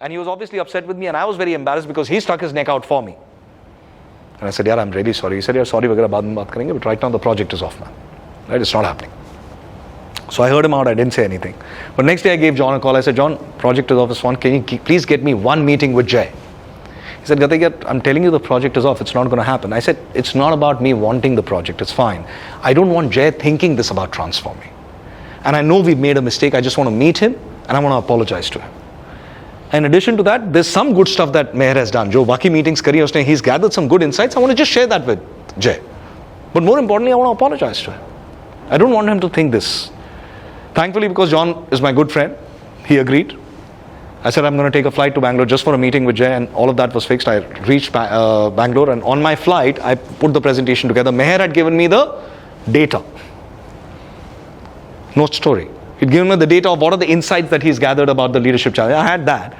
And he was obviously upset with me, and I was very embarrassed because he stuck his neck out for me. And I said, yeah, I'm really sorry. He said, yeah, sorry, वगैरह बाद में बात करेंगे, but right now the project is off, man. Right, it's not happening. So I heard him out, I didn't say anything. But next day I gave John a call. I said, John, project is off, it's on. Can you please get me one meeting with Jay? He said, Gatik, I'm telling you the project is off, it's not going to happen. I said, it's not about me wanting the project, it's fine. I don't want Jay thinking this about TransforMe. And I know we've made a mistake, I just want to meet him and I want to apologize to him. In addition to that, there's some good stuff that Meher has done. Jo baki meetings kari usne, he's gathered some good insights. I want to just share that with Jay. But more importantly, I want to apologize to him. I don't want him to think this. Thankfully, because John is my good friend, he agreed. I said, I'm going to take a flight to Bangalore just for a meeting with Jay, and all of that was fixed. I reached Bangalore, and on my flight, I put the presentation together. Meher had given me the data. No story. He'd given me the data of what are the insights that he's gathered about the leadership challenge. I had that.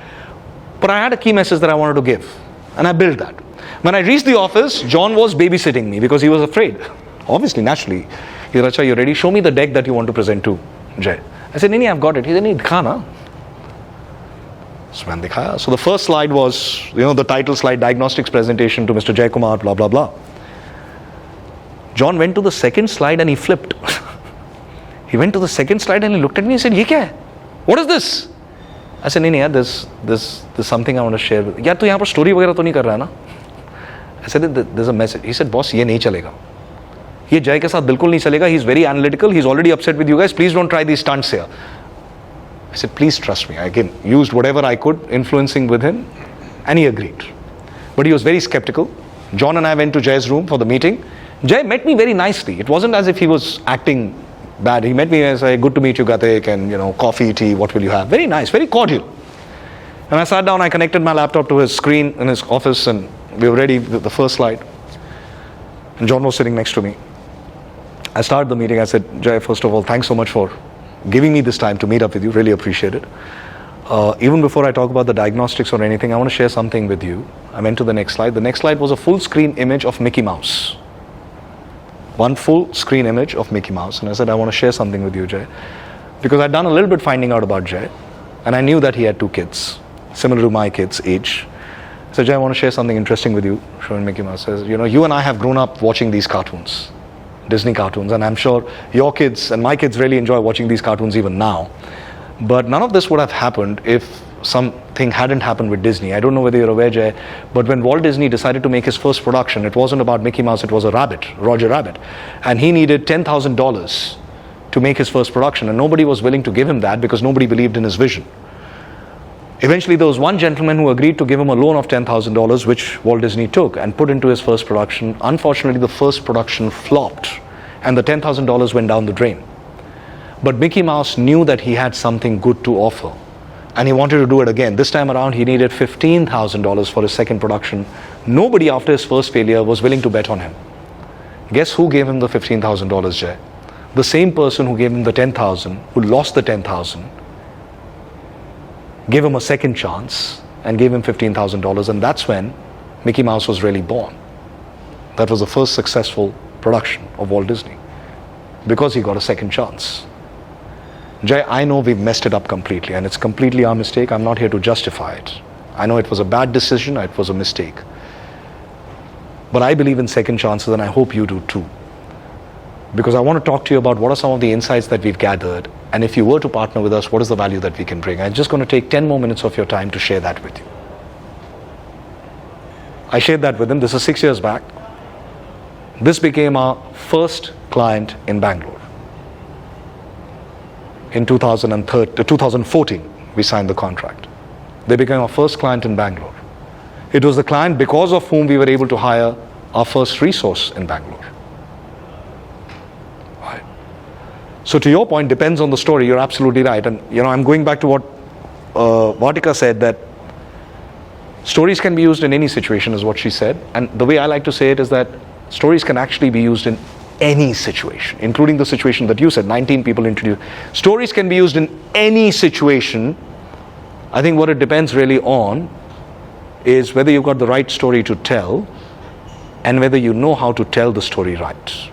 But I had a key message that I wanted to give. And I built that. When I reached the office, John was babysitting me because he was afraid. Obviously, naturally. He said, Acha, you ready? Show me the deck that you want to present to Jay. I said, Nini, I've got it. He said, Nini, dikha na. So man, dikhaya. So the first slide was, the title slide, diagnostics presentation to Mr. Jay Kumar, blah, blah, blah. John went to the second slide and he flipped. He went to the second slide and he looked at me and said, Ye kya hai? What is this? I said, Nini, there's something I want to share with you. Yaar, tu yahan par story वगैरह तो नहीं कर रहा है ना? I said, there's a message. He said, boss, ये नहीं चलेगा. ये Jay के साथ बिल्कुल नहीं चलेगा. He's very analytical. He's already upset with you guys. Please don't try these stunts here. I said, please trust me. I again used whatever I could, influencing with him, and he agreed. But he was very skeptical. John and I went to Jay's room for the meeting. Jay met me very nicely. It wasn't as if he was acting bad. He met me and said, good to meet you, Gatik, and coffee, tea, what will you have? Very nice, very cordial. And I sat down, I connected my laptop to his screen in his office, and we were ready with the first slide. And John was sitting next to me. I started the meeting. I said, Jay, first of all, thanks so much for giving me this time to meet up with you. Really appreciate it. Even before I talk about the diagnostics or anything, I want to share something with you. I went to the next slide. The next slide was a full screen image of Mickey Mouse. One full screen image of Mickey Mouse. And I said, I want to share something with you, Jay. Because I'd done a little bit finding out about Jay. And I knew that he had 2 kids, similar to my kids' age. I said, Jay, I want to share something interesting with you. Showing Mickey Mouse. Says, you and I have grown up watching these cartoons, Disney cartoons. And I'm sure your kids and my kids really enjoy watching these cartoons even now. But none of this would have happened if something hadn't happened with Disney. I don't know whether you're aware, Jay, but when Walt Disney decided to make his first production, it wasn't about Mickey Mouse, it was a rabbit, Roger Rabbit. And he needed $10,000 to make his first production, and nobody was willing to give him that because nobody believed in his vision. Eventually, there was one gentleman who agreed to give him a loan of $10,000, which Walt Disney took and put into his first production. Unfortunately, the first production flopped, and the $10,000 went down the drain. But Mickey Mouse knew that he had something good to offer, and he wanted to do it again. This time around, he needed $15,000 for his second production. Nobody after his first failure was willing to bet on him. Guess who gave him the $15,000, Jay? The same person who gave him the $10,000, who lost the $10,000, gave him a second chance and gave him $15,000, and that's when Mickey Mouse was really born. That was the first successful production of Walt Disney, because he got a second chance. Jay, I know we've messed it up completely, and it's completely our mistake. I'm not here to justify it. I know it was a bad decision, it was a mistake. But I believe in second chances, and I hope you do too. Because I want to talk to you about what are some of the insights that we've gathered, and if you were to partner with us, what is the value that we can bring. I'm just going to take 10 more minutes of your time to share that with you. I shared that with him. This is 6 years back. This became our first client in Bangalore. In 2014, we signed the contract. They became our first client in Bangalore. It was the client because of whom we were able to hire our first resource in Bangalore. Right. So to your point, depends on the story. You're absolutely right. And I'm going back to what Vartika said, that stories can be used in any situation, is what she said. And the way I like to say it is that stories can actually be used in any situation, including the situation that you said, 19 people introduced. Stories can be used in any situation. I think what it depends really on is whether you've got the right story to tell and whether you know how to tell the story right.